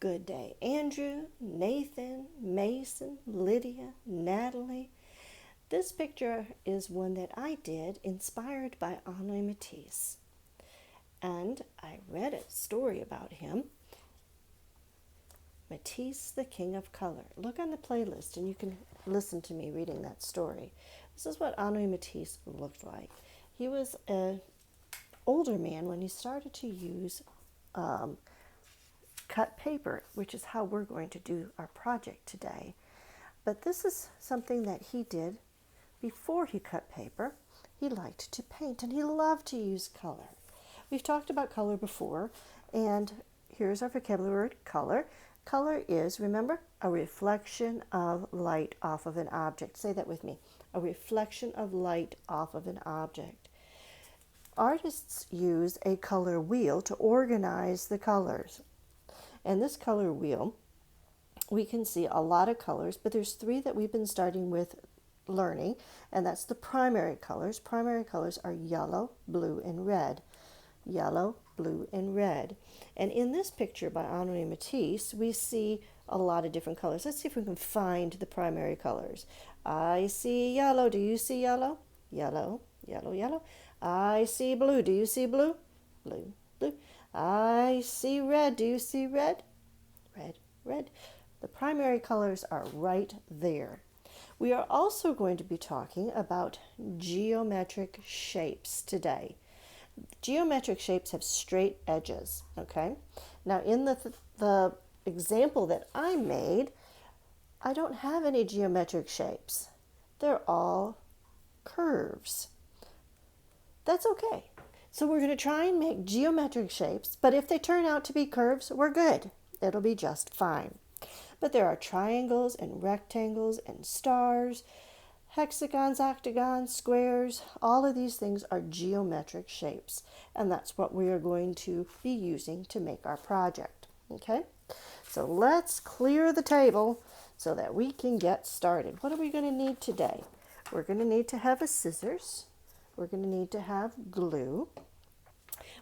Good day, Andrew, Nathan, Mason, Lydia, Natalie. This picture is one that I did inspired by HenrI Matisse. And I read a story about him, Matisse, the King of Color. Look on the playlist and you can listen to me reading that story. This is what HenrI Matisse looked like. He was an older man when he started to use cut paper, which is how we're going to do our project today. But this is something that he did before he cut paper. He liked to paint and he loved to use color. We've talked about color before, and here's our vocabulary word, color. Color is, remember, a reflection of light off of an object. Say that with me. A reflection of light off of an object. Artists use a color wheel to organize the colors. And this color wheel, we can see a lot of colors, but there's three that we've been starting with learning, and that's the primary colors. Primary colors are yellow, blue, and red. Yellow, blue, and red. And in this picture by HenrI Matisse, we see a lot of different colors. Let's see if we can find the primary colors. I see yellow. Do you see yellow? Yellow, yellow, yellow. I see blue. Do you see blue? Blue, blue. I see red. Do you see red? Red, red. The primary colors are right there. We are also going to be talking about geometric shapes today. Geometric shapes have straight edges, okay? Now in the example that I made, I don't have any geometric shapes. They're all curves. That's okay. So we're going to try and make geometric shapes, but if they turn out to be curves, we're good. It'll be just fine. But there are triangles and rectangles and stars, hexagons, octagons, squares. All of these things are geometric shapes, and that's what we are going to be using to make our project. Okay? So let's clear the table so that we can get started. What are we going to need today? We're going to need to have a scissors. We're going to need to have glue.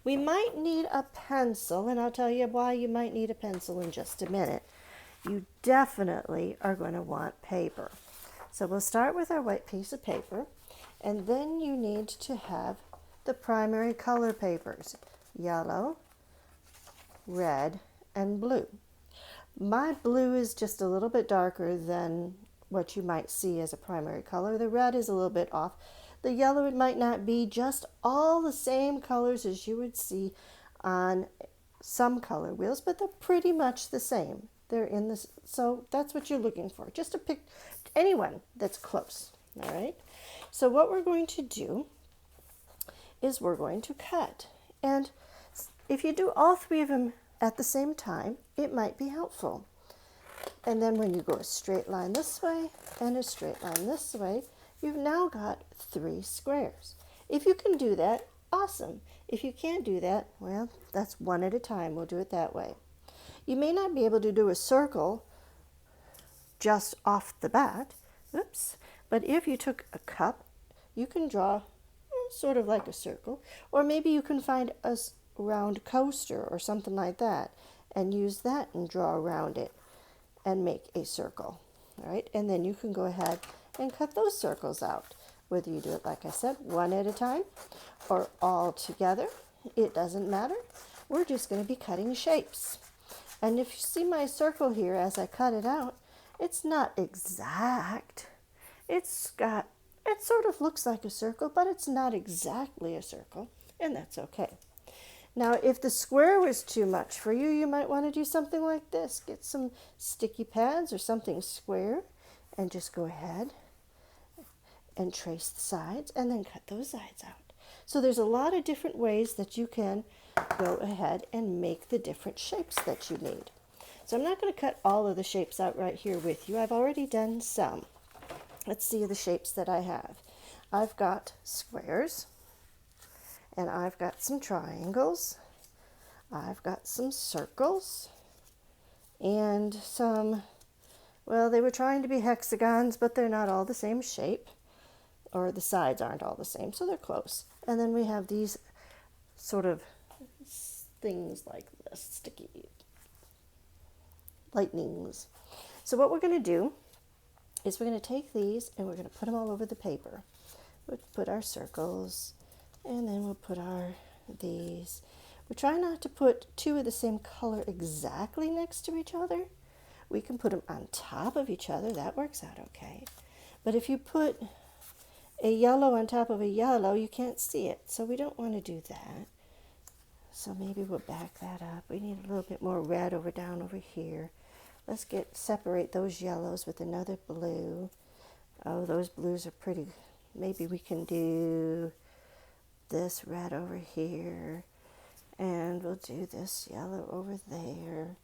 We might need a pencil, and I'll tell you why you might need a pencil in just a minute. You definitely are going to want paper. So we'll start with our white piece of paper, and then you need to have the primary color papers, yellow, red, and blue. My blue is just a little bit darker than what you might see as a primary color. The red is a little bit off. The yellow, it might not be just all the same colors as you would see on some color wheels, but they're pretty much the same. They're in this, so that's what you're looking for. Just to pick anyone that's close, all right? So what we're going to do is we're going to cut. And if you do all three of them at the same time, it might be helpful. And then when you go a straight line this way and a straight line this way, you've now got 3 squares. If you can do that, awesome. If you can't do that, well, that's one at a time. We'll do it that way. You may not be able to do a circle just off the bat, oops, but if you took a cup, you can draw sort of like a circle, or maybe you can find a round coaster or something like that and use that and draw around it and make a circle, all right? And then you can go ahead and cut those circles out, whether you do it, like I said, one at a time or all together. It doesn't matter. We're just going to be cutting shapes. And if you see my circle here as I cut it out, it's not exact. It sort of looks like a circle, but it's not exactly a circle, and that's okay. Now, if the square was too much for you, you might want to do something like this. Get some sticky pads or something square and just go ahead and trace the sides and then cut those sides out. So there's a lot of different ways that you can go ahead and make the different shapes that you need. So I'm not going to cut all of the shapes out right here with you. I've already done some. Let's see the shapes that I have. I've got squares, and I've got some triangles. I've got some circles, and some, well, they were trying to be hexagons, but they're not all the same shape, or the sides aren't all the same, so they're close. And then we have these sort of things like this, sticky lightnings. So what we're going to do is we're going to take these and we're going to put them all over the paper. We'll put our circles, and then we'll put these. We try not to put two of the same color exactly next to each other. We can put them on top of each other. That works out okay. But if you put a yellow on top of a yellow, you can't see it. So we don't want to do that. So maybe we'll back that up. We need a little bit more red down over here. Let's separate those yellows with another blue. Oh, those blues are pretty. Maybe we can do this red over here. And we'll do this yellow over there.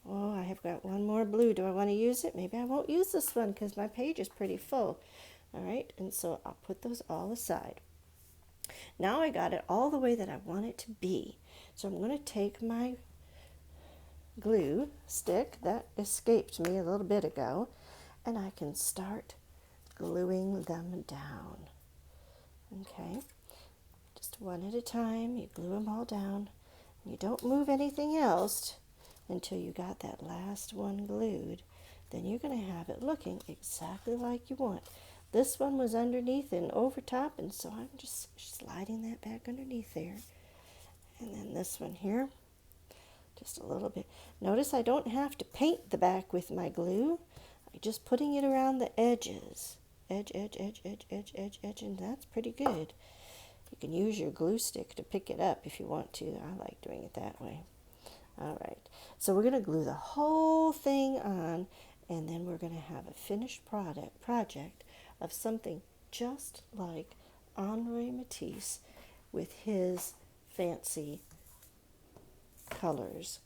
Oh, I have got one more blue. Do I want to use it? Maybe I won't use this one because my page is pretty full. All right, and so I'll put those all aside. Now I got it all the way that I want it to be. So I'm going to take my glue stick that escaped me a little bit ago, and I can start gluing them down. Okay, just one at a time. You glue them all down. You don't move anything else until you got that last one glued. Then you're going to have it looking exactly like you want. This one was underneath and over top, and so I'm just sliding that back underneath there. And then this one here, just a little bit. Notice I don't have to paint the back with my glue. I'm just putting it around the edges. Edge, edge, edge, edge, edge, edge, edge, and that's pretty good. You can use your glue stick to pick it up if you want to. I like doing it that way. All right, so we're going to glue the whole thing on, and then we're going to have a finished project of something just like HenrI Matisse with his fancy colors.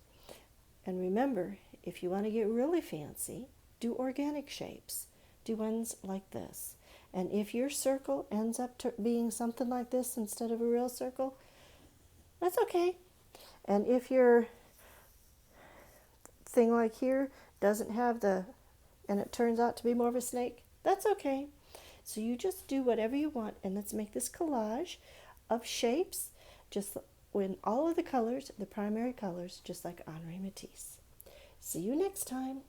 And remember, if you want to get really fancy, do organic shapes. Do ones like this. And if your circle ends up being something like this instead of a real circle, that's okay. And if your thing like here doesn't have and it turns out to be more of a snake, that's okay. So you just do whatever you want, and let's make this collage of shapes, just in all of the colors, the primary colors, just like HenrI Matisse. See you next time.